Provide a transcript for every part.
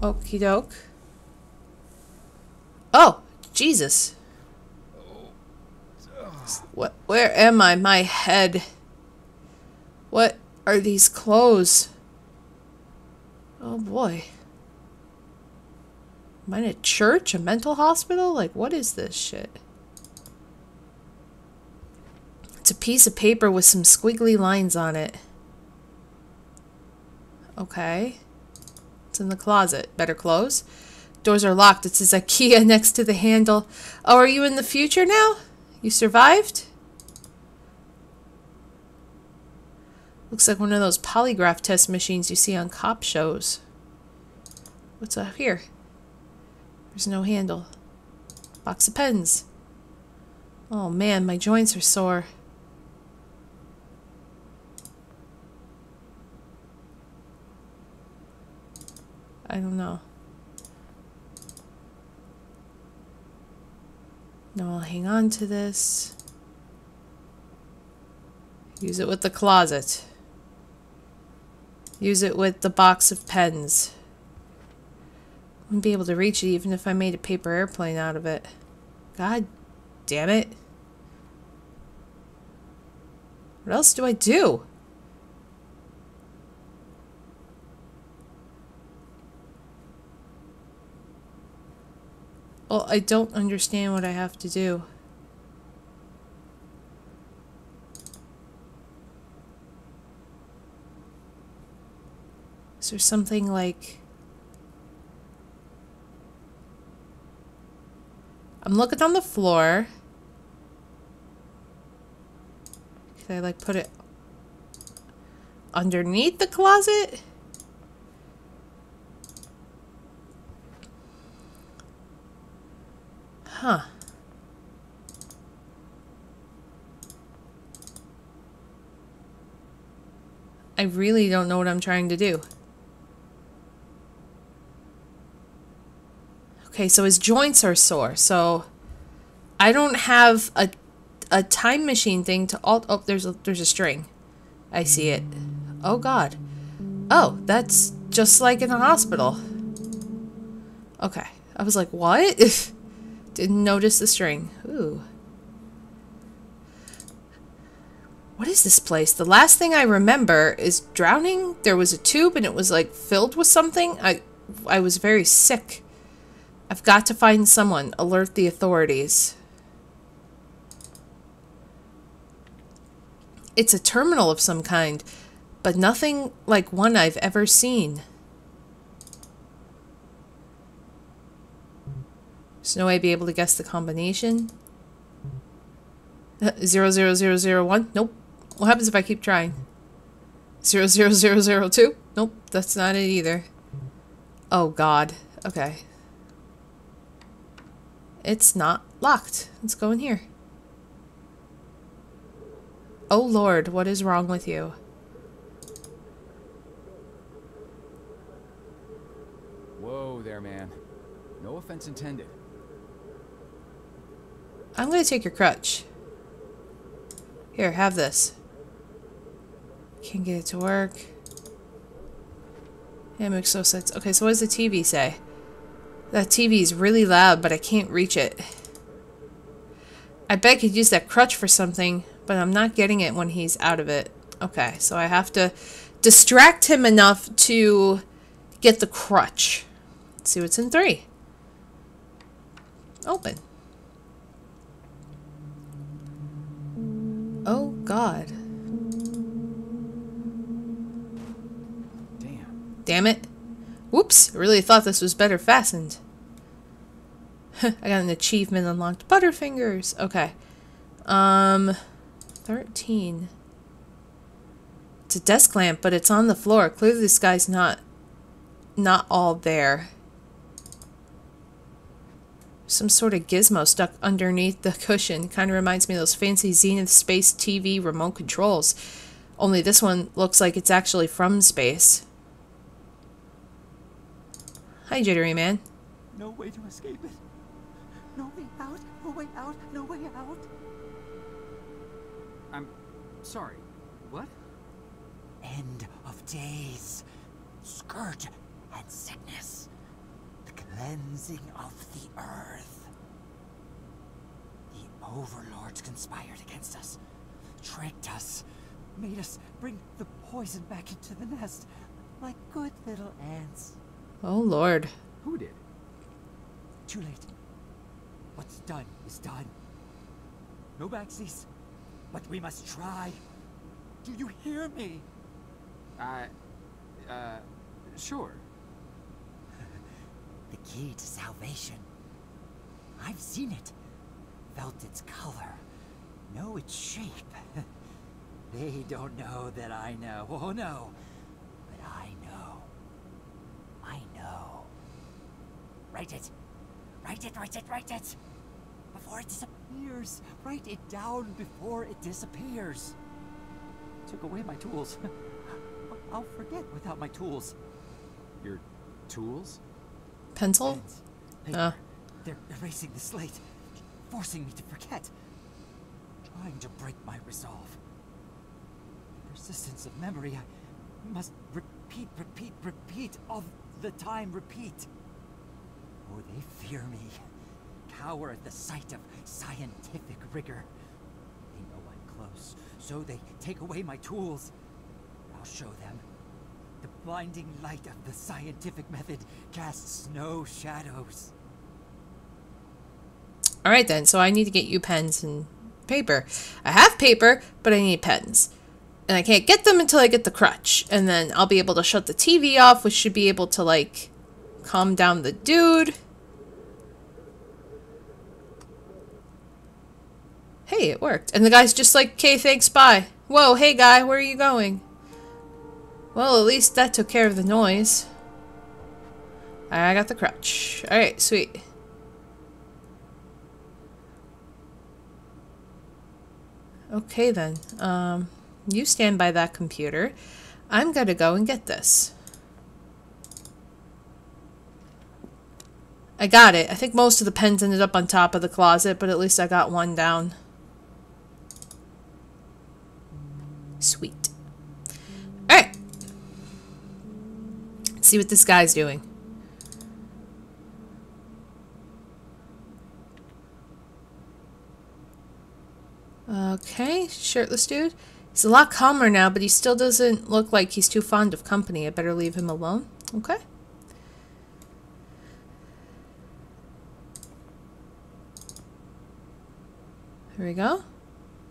Okie doke. Oh, Jesus. What? Where am I? My head. What are these clothes? Oh boy. Am I in a church? A mental hospital? Like, what is this shit? It's a piece of paper with some squiggly lines on it. Okay. It's in the closet. Better close. Doors are locked. It says IKEA next to the handle. Oh, are you in the future now? You survived? Looks like one of those polygraph test machines you see on cop shows. What's up here? There's no handle. Box of pens. Oh man, my joints are sore. I don't know. No, I'll hang on to this. Use it with the closet. Use it with the box of pens. I wouldn't be able to reach it even if I made a paper airplane out of it. God damn it. What else do I do? Well, I don't understand what I have to do. Is there something like... I'm looking on the floor. Can I like put it underneath the closet? Huh. I really don't know what I'm trying to do. Okay, so his joints are sore, so I don't have a time machine thing to alt. Oh, there's a string. I see it. Oh God. Oh, that's just like in a hospital. Okay, I was like, what? Didn't notice the string. Ooh. What is this place? The last thing I remember is drowning. There was a tube and it was like filled with something. I was very sick. I've got to find someone. Alert the authorities. It's a terminal of some kind, but nothing like one I've ever seen. There's no way I'd be able to guess the combination. 00001? Nope. What happens if I keep trying? 00002? Nope, that's not it either. Oh God. Okay. It's not locked. Let's go in here. Oh Lord, what is wrong with you? Whoa there, man. No offense intended. I'm gonna take your crutch. Here, have this. Can't get it to work. Yeah, it makes no sense. Okay, so what does the TV say? That TV is really loud, but I can't reach it. I bet I could use that crutch for something, but I'm not getting it when he's out of it. Okay, so I have to distract him enough to get the crutch. Let's see what's in 3. Open. Oh, God. Damn it. Whoops, I really thought this was better fastened. I got an achievement unlocked. Butterfingers. Okay. 13. It's a desk lamp, but it's on the floor. Clearly this guy's not all there. Some sort of gizmo stuck underneath the cushion. Kind of reminds me of those fancy Zenith Space TV remote controls. Only this one looks like it's actually from space. Hi, Jittery Man. No way to escape it. No way out. No way out. No way out. I'm sorry. What? End of days. Scourge and sickness. cleansing of the earth. The overlords conspired against us, tricked us, made us bring the poison back into the nest, like good little ants. Oh, Lord. Who did? Too late. What's done is done. No backsies, but we must try. Do you hear me? Sure. The key to salvation. I've seen it, felt its color, know its shape. They don't know that I know. Oh no, but I know. I know. Write it. Write it, write it, write it. Before it disappears. Write it down before it disappears. Took away my tools. I'll forget without my tools. Your tools? Pencil? Pens, paper. They're erasing the slate, forcing me to forget. Trying to break my resolve. The persistence of memory. I must repeat, repeat, repeat. All the time, repeat. Oh, they fear me. Cower at the sight of scientific rigor. They know I'm close, so they take away my tools. I'll show them. The blinding light of the scientific method casts no shadows. Alright then, so I need to get you pens and paper. I have paper, but I need pens. And I can't get them until I get the crutch. And then I'll be able to shut the TV off, which should be able to, like, calm down the dude. Hey, it worked. And the guy's just like, okay, thanks, bye. Whoa, hey guy, where are you going? Well, at least that took care of the noise. I got the crutch. Alright, sweet. Okay then. You stand by that computer. I'm gonna go and get this. I got it. I think most of the pens ended up on top of the closet, but at least I got one down. Sweet. Alright. Let's see what this guy's doing. Okay, shirtless dude. He's a lot calmer now, but he still doesn't look like he's too fond of company. I better leave him alone. Okay. Here we go.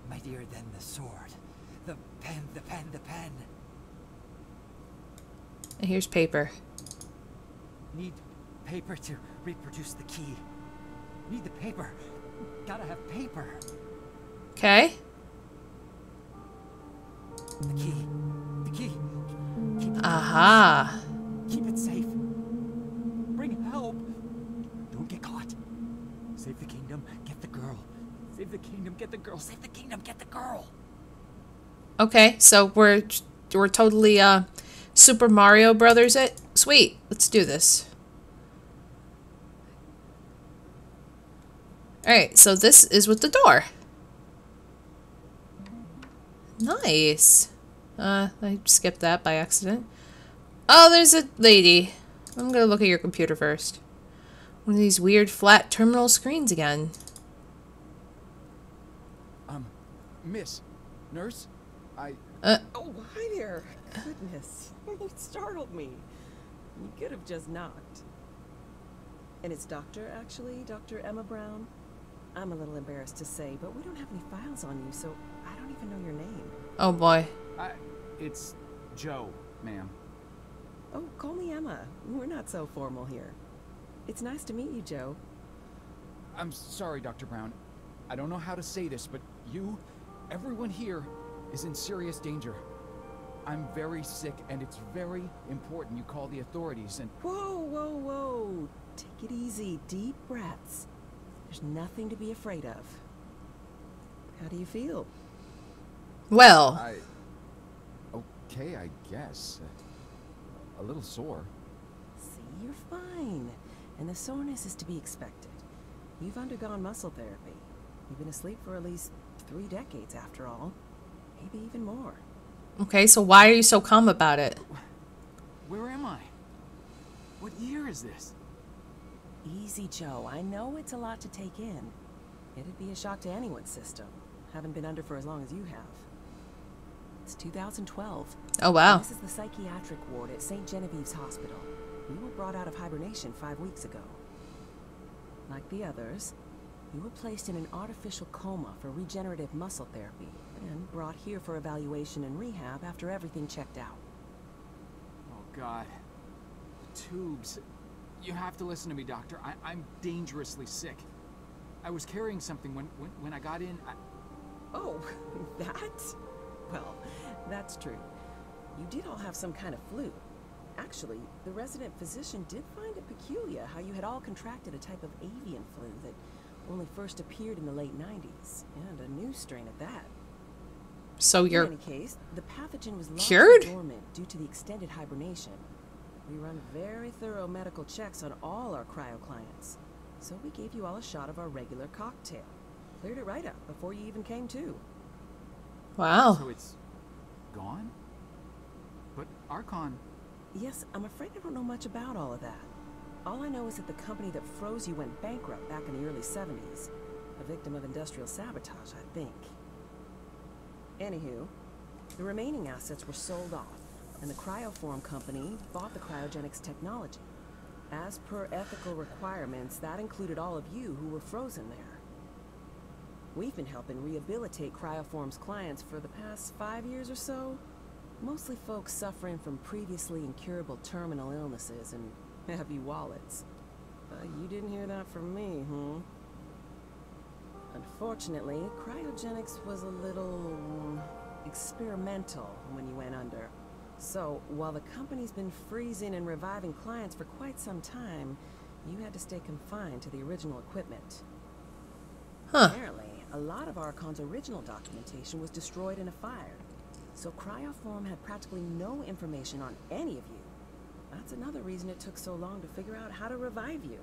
Mightier than the sword. The pen, the pen, the pen. And here's paper. Need paper to reproduce the key. Need the paper. Gotta have paper. Okay. The key. The key. Keep it Aha. Keep it safe. Bring help. Don't get caught. Save the kingdom. Get the girl. Save the kingdom. Get the girl. Save the kingdom. Get the girl. Okay, so we're totally Super Mario Brothers it. Sweet. Let's do this. Alright, so this is with the door. Nice. I skipped that by accident. Oh, there's a lady. I'm gonna look at your computer first. One of these weird flat terminal screens again. Miss, nurse, Oh, hi there. Goodness, you startled me. You could have just knocked. And it's Doctor, actually, Dr. Emma Brown. I'm a little embarrassed to say, but we don't have any files on you, so I don't even know your name. Oh boy. it's Joe, ma'am. Oh, call me Emma. We're not so formal here. It's nice to meet you, Joe. I'm sorry, Dr. Brown. I don't know how to say this, but everyone here is in serious danger. I'm very sick, and it's very important you call the authorities and... Whoa, whoa, whoa. Take it easy. Deep breaths. There's nothing to be afraid of. How do you feel? Well. Okay, I guess. A little sore. See, you're fine. And the soreness is to be expected. You've undergone muscle therapy. You've been asleep for at least 3 decades, after all. Maybe even more. Okay, so why are you so calm about it? Where am I? What year is this? Easy, Joe. I know it's a lot to take in. It'd be a shock to anyone's system. Haven't been under for as long as you have. It's 2012. Oh, wow. This is the psychiatric ward at St. Genevieve's Hospital. You were brought out of hibernation 5 weeks ago. Like the others, you were placed in an artificial coma for regenerative muscle therapy and brought here for evaluation and rehab after everything checked out. Oh, God. The tubes. You have to listen to me, Doctor. I'm dangerously sick. I was carrying something when I got in. Oh, that? Well, that's true. You did all have some kind of flu. Actually, the resident physician did find it peculiar how you had all contracted a type of avian flu that only first appeared in the late 90s, and a new strain at that. So you're in any case, the pathogen was cured? Dormant due to the extended hibernation. We run very thorough medical checks on all our cryo clients, so we gave you all a shot of our regular cocktail. Cleared it right up before you even came to. Wow. So it's gone? But Archon... Yes, I'm afraid I don't know much about all of that. All I know is that the company that froze you went bankrupt back in the early 70s. A victim of industrial sabotage, I think. Anywho, the remaining assets were sold off, and the Cryoform company bought the cryogenics technology. As per ethical requirements, that included all of you who were frozen there. We've been helping rehabilitate Cryoform's clients for the past 5 years or so. Mostly folks suffering from previously incurable terminal illnesses and heavy wallets. You didn't hear that from me, Unfortunately, cryogenics was a little experimental when you went under. So, while the company's been freezing and reviving clients for quite some time, you had to stay confined to the original equipment. Huh. Apparently, a lot of Archon's original documentation was destroyed in a fire. So Cryoform had practically no information on any of you. That's another reason it took so long to figure out how to revive you.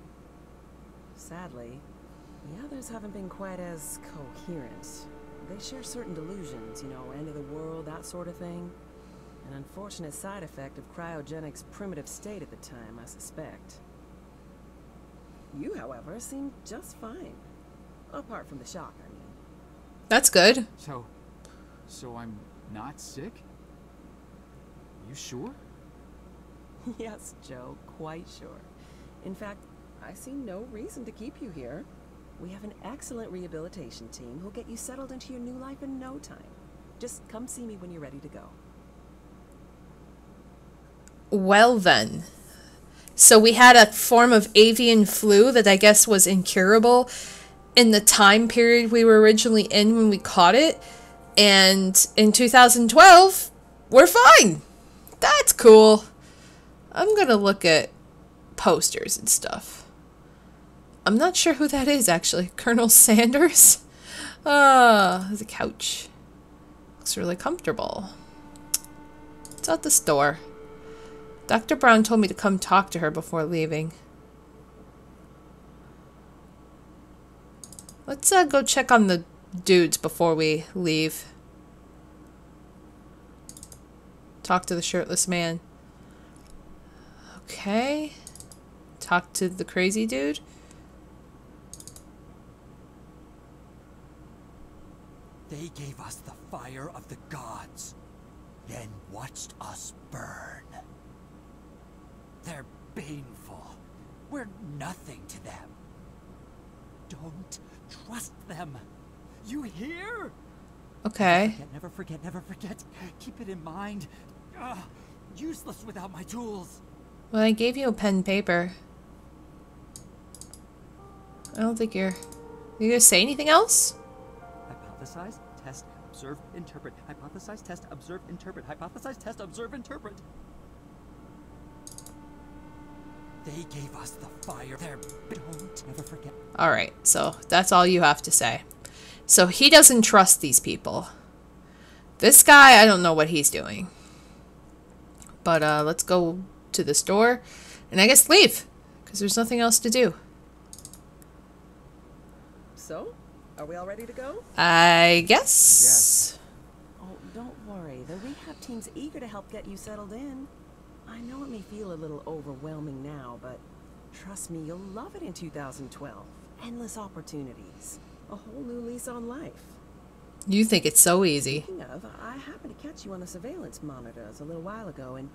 Sadly, the others haven't been quite as coherent. They share certain delusions, you know, end of the world, that sort of thing. An unfortunate side effect of cryogenics' primitive state at the time, I suspect. You, however, seemed just fine. Apart from the shock, I mean. That's good. So I'm not sick? You sure? Yes, Joe, quite sure. In fact, I see no reason to keep you here. We have an excellent rehabilitation team who'll get you settled into your new life in no time. Just come see me when you're ready to go. Well then. So we had a form of avian flu that I guess was incurable in the time period we were originally in when we caught it. And in 2012, we're fine. That's cool. I'm gonna look at posters and stuff. I'm not sure who that is, actually. Colonel Sanders? The couch. Looks really comfortable. It's at the store. Dr. Brown told me to come talk to her before leaving. Let's go check on the dudes before we leave. Talk to the shirtless man. Okay. Talk to the crazy dude. They gave us the fire of the gods, then watched us burn. They're baneful. We're nothing to them. Don't trust them. You hear? Okay. Never forget, never forget. Keep it in mind. Useless without my tools. Well, I gave you a pen and paper. I don't think you're gonna say anything else? Hypothesize, test, observe, interpret. Hypothesize, test, observe, interpret. Hypothesize, test, observe, interpret. They gave us the fire. Don't ever forget. Alright, so that's all you have to say. So he doesn't trust these people. This guy, I don't know what he's doing. But let's go to the store. And I guess leave. Because there's nothing else to do. So, are we all ready to go? I guess. Oh, don't worry. The rehab team's eager to help get you settled in. I know it may feel a little overwhelming now, but Trust me, you'll love it in 2012. Endless opportunities. A whole new lease on life. You think it's so easy. Speaking of, I happened to catch you on the surveillance monitors a little while ago, and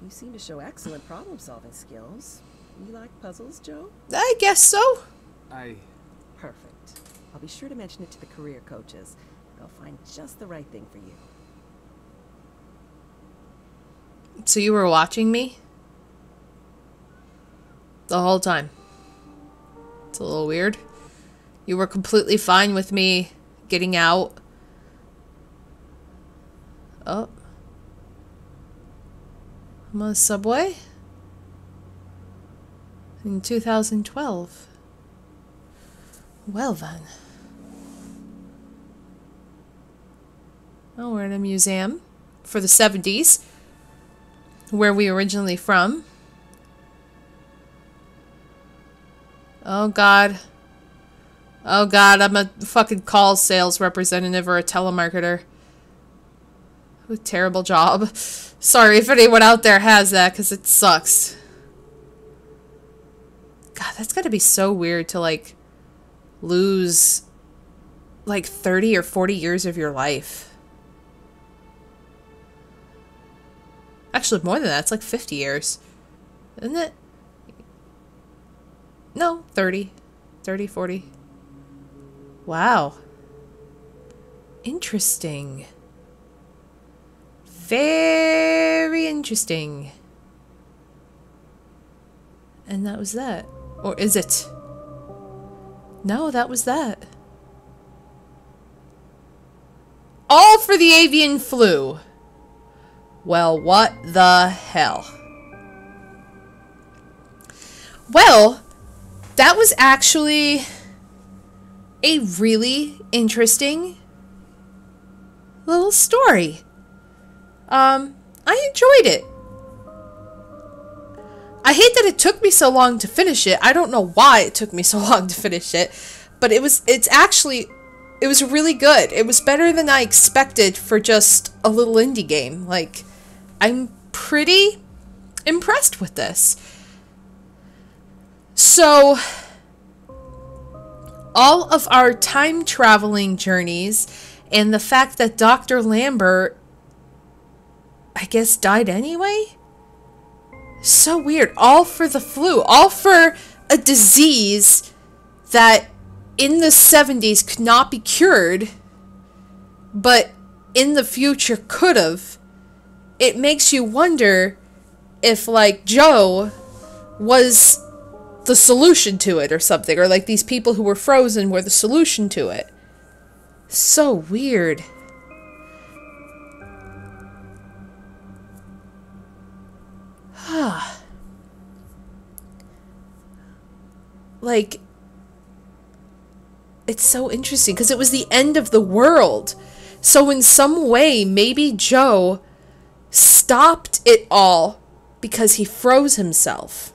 you seem to show excellent problem-solving skills. You like puzzles, Joe? I guess so. Perfect. I'll be sure to mention it to the career coaches. They'll find just the right thing for you. So you were watching me? The whole time. It's a little weird. You were completely fine with me getting out. Oh. I'm on the subway? In 2012. Well then. Oh, we're in a museum for the 70s. Where we originally from. Oh god. Oh god, I'm a fucking call sales representative or a telemarketer. What a terrible job. Sorry if anyone out there has that, because it sucks. God, that's gotta be so weird to, like, lose, like, 30 or 40 years of your life. Actually, more than that. It's like 50 years. Isn't it? No, 30. 30, 40. Wow. Interesting. Very interesting. And that was that. Or is it? No, that was that. All for the avian flu. Well, what the hell? Well, that was actually a really interesting little story. I enjoyed it. I hate that it took me so long to finish it. I don't know why it took me so long to finish it, but it was really good. It was better than I expected for just a little indie game. Like, I'm pretty impressed with this. So, all of our time traveling journeys and the fact that Dr. Lambert, I guess, died anyway? So weird. All for the flu. All for a disease that in the 70s could not be cured, but in the future could have. It makes you wonder if, like, Joe was the solution to it or something, or like these people who were frozen were the solution to it. So weird. Like, it's so interesting because it was the end of the world. So in some way, maybe Joe stopped it all because he froze himself.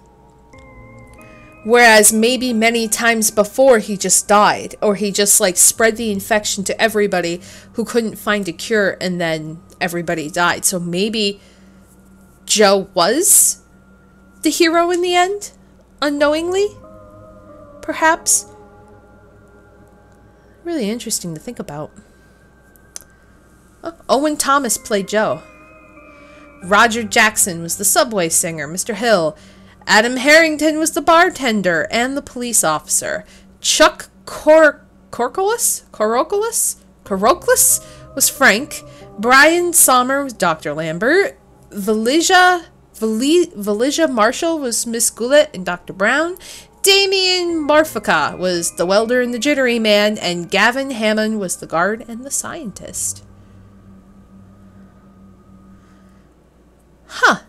Whereas maybe many times before he just died, or he just like spread the infection to everybody who couldn't find a cure, and then everybody died. So maybe Joe was the hero in the end, unknowingly, perhaps. Really interesting to think about. Oh, Owen Thomas played Joe. Roger Jackson was the subway singer, Mr. Hill. Adam Harrington was the bartender and the police officer. Chuck Coroclis was Frank. Brian Sommer was Dr. Lambert. Valigia Marshall was Miss Goulet and Dr. Brown. Damien Marfica was the welder and the jittery man, and Gavin Hammond was the guard and the scientist. Huh.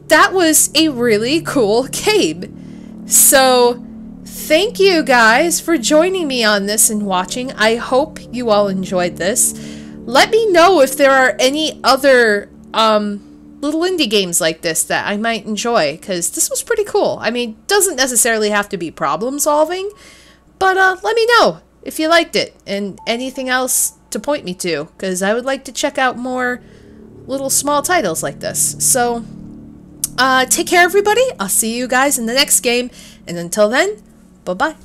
That was a really cool game. So, thank you guys for joining me on this and watching. I hope you all enjoyed this. Let me know if there are any other little indie games like this that I might enjoy, because this was pretty cool. I mean, doesn't necessarily have to be problem solving, but let me know if you liked it and anything else to point me to, because I would like to check out more little small titles like this. So, Take care, everybody. I'll see you guys in the next game. And until then, bye-bye.